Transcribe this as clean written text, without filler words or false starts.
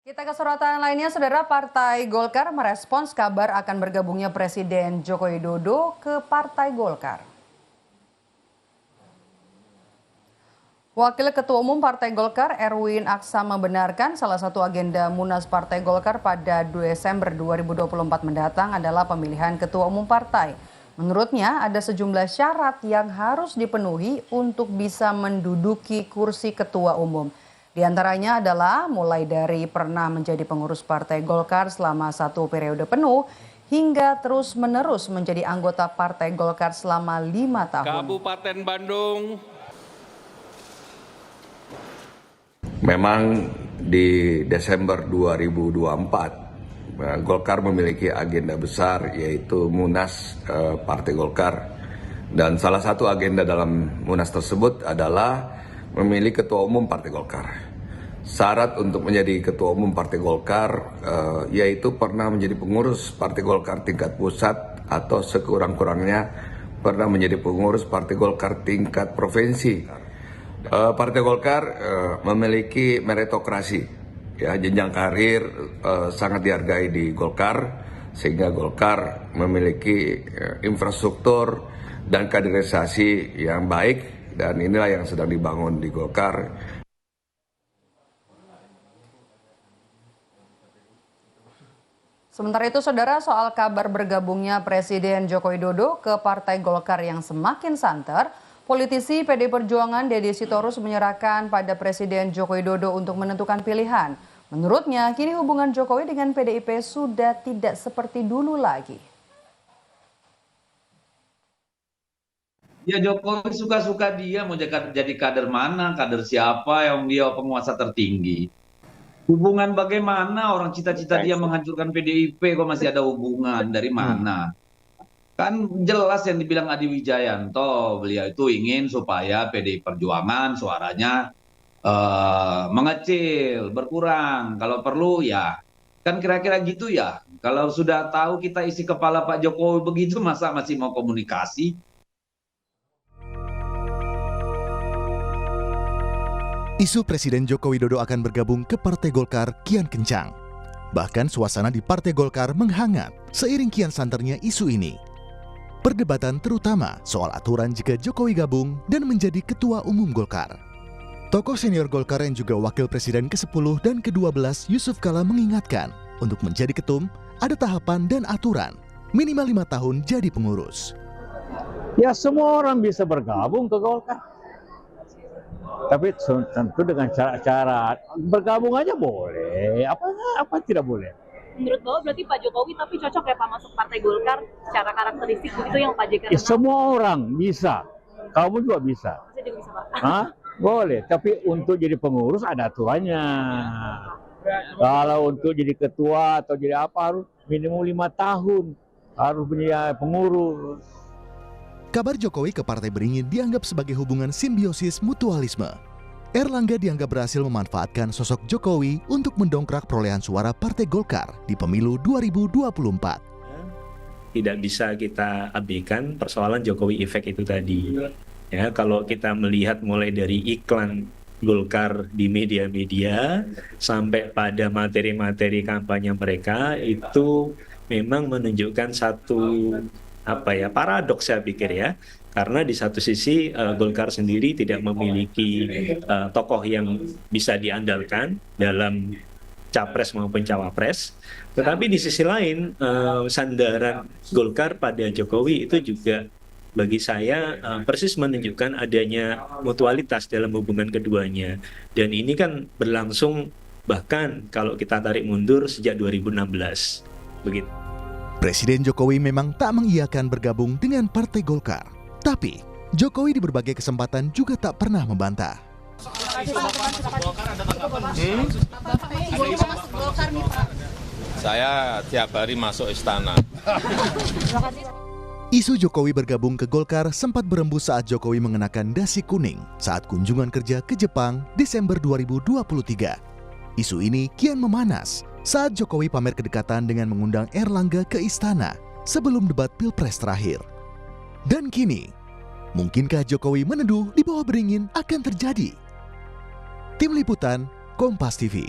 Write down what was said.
Kita ke sorotan lainnya, Saudara. Partai Golkar merespons kabar akan bergabungnya Presiden Joko Widodo ke Partai Golkar. Wakil Ketua Umum Partai Golkar Erwin Aksa membenarkan salah satu agenda Munas Partai Golkar pada Desember 2024 mendatang adalah pemilihan Ketua Umum Partai. Menurutnya ada sejumlah syarat yang harus dipenuhi untuk bisa menduduki kursi Ketua Umum. Di antaranya adalah mulai dari pernah menjadi pengurus Partai Golkar selama 1 periode penuh hingga terus-menerus menjadi anggota Partai Golkar selama 5 tahun. Kabupaten Bandung. Memang di Desember 2024 Golkar memiliki agenda besar yaitu Munas Partai Golkar. Dan salah satu agenda dalam Munas tersebut adalah memilih Ketua Umum Partai Golkar. Syarat untuk menjadi Ketua Umum Partai Golkar yaitu pernah menjadi pengurus Partai Golkar tingkat pusat atau sekurang-kurangnya pernah menjadi pengurus Partai Golkar tingkat provinsi. Partai Golkar memiliki meritokrasi, ya, jenjang karir sangat dihargai di Golkar, sehingga Golkar memiliki infrastruktur dan kaderisasi yang baik. Dan inilah yang sedang dibangun di Golkar. Sementara itu, Saudara, soal kabar bergabungnya Presiden Joko Widodo ke Partai Golkar yang semakin santer, politisi PD Perjuangan Deddy Sitorus menyerahkan pada Presiden Joko Widodo untuk menentukan pilihan. Menurutnya, kini hubungan Jokowi dengan PDIP sudah tidak seperti dulu lagi. Ya, Jokowi suka-suka dia mau jadi kader mana, kader siapa yang dia penguasa tertinggi. Hubungan bagaimana orang cita-cita dia menghancurkan PDIP kok masih ada hubungan, dari mana? Kan jelas yang dibilang Adi Wijayanto, beliau itu ingin supaya PDI Perjuangan suaranya mengecil, berkurang. Kalau perlu ya, kan kira-kira gitu ya. Kalau sudah tahu kita isi kepala Pak Jokowi begitu, masa masih mau komunikasi? Isu Presiden Joko Widodo akan bergabung ke Partai Golkar kian kencang. Bahkan suasana di Partai Golkar menghangat seiring kian santernya isu ini. Perdebatan terutama soal aturan jika Jokowi gabung dan menjadi Ketua Umum Golkar. Tokoh senior Golkar yang juga Wakil Presiden ke-10 dan ke-12 Yusuf Kala mengingatkan untuk menjadi ketum ada tahapan dan aturan, minimal 5 tahun jadi pengurus. Ya, semua orang bisa bergabung ke Golkar. Tapi tentu dengan cara-cara bergabung aja boleh, apa tidak boleh. Menurut Bapak berarti Pak Jokowi tapi cocok ya Pak masuk Partai Golkar secara karakteristik begitu yang Pak JK? Ya, semua orang bisa, kamu juga bisa. Saya juga bisa Pak. Hah? Boleh, tapi untuk jadi pengurus ada aturannya. Kalau untuk jadi ketua atau jadi apa harus minimum 5 tahun, harus punya pengurus. Kabar Jokowi ke Partai Beringin dianggap sebagai hubungan simbiosis mutualisme. Erlangga dianggap berhasil memanfaatkan sosok Jokowi untuk mendongkrak perolehan suara Partai Golkar di pemilu 2024. Tidak bisa kita abaikan persoalan Jokowi efek itu tadi. Ya, kalau kita melihat mulai dari iklan Golkar di media-media sampai pada materi-materi kampanye mereka, itu memang menunjukkan satu paradoks, saya pikir ya, karena di satu sisi Golkar sendiri tidak memiliki tokoh yang bisa diandalkan dalam capres maupun cawapres, tetapi di sisi lain sandaran Golkar pada Jokowi itu juga bagi saya persis menunjukkan adanya mutualitas dalam hubungan keduanya, dan ini kan berlangsung bahkan kalau kita tarik mundur sejak 2016 begitu. Presiden Jokowi memang tak mengiyakan bergabung dengan Partai Golkar. Tapi, Jokowi di berbagai kesempatan juga tak pernah membantah. Saya tiap hari masuk istana. Isu Jokowi bergabung ke Golkar sempat berembus saat Jokowi mengenakan dasi kuning saat kunjungan kerja ke Jepang Desember 2023. Isu ini kian memanas saat Jokowi pamer kedekatan dengan mengundang Erlangga ke istana sebelum debat Pilpres terakhir. Dan kini, mungkinkah Jokowi meneduh di bawah beringin akan terjadi? Tim Liputan, Kompas TV.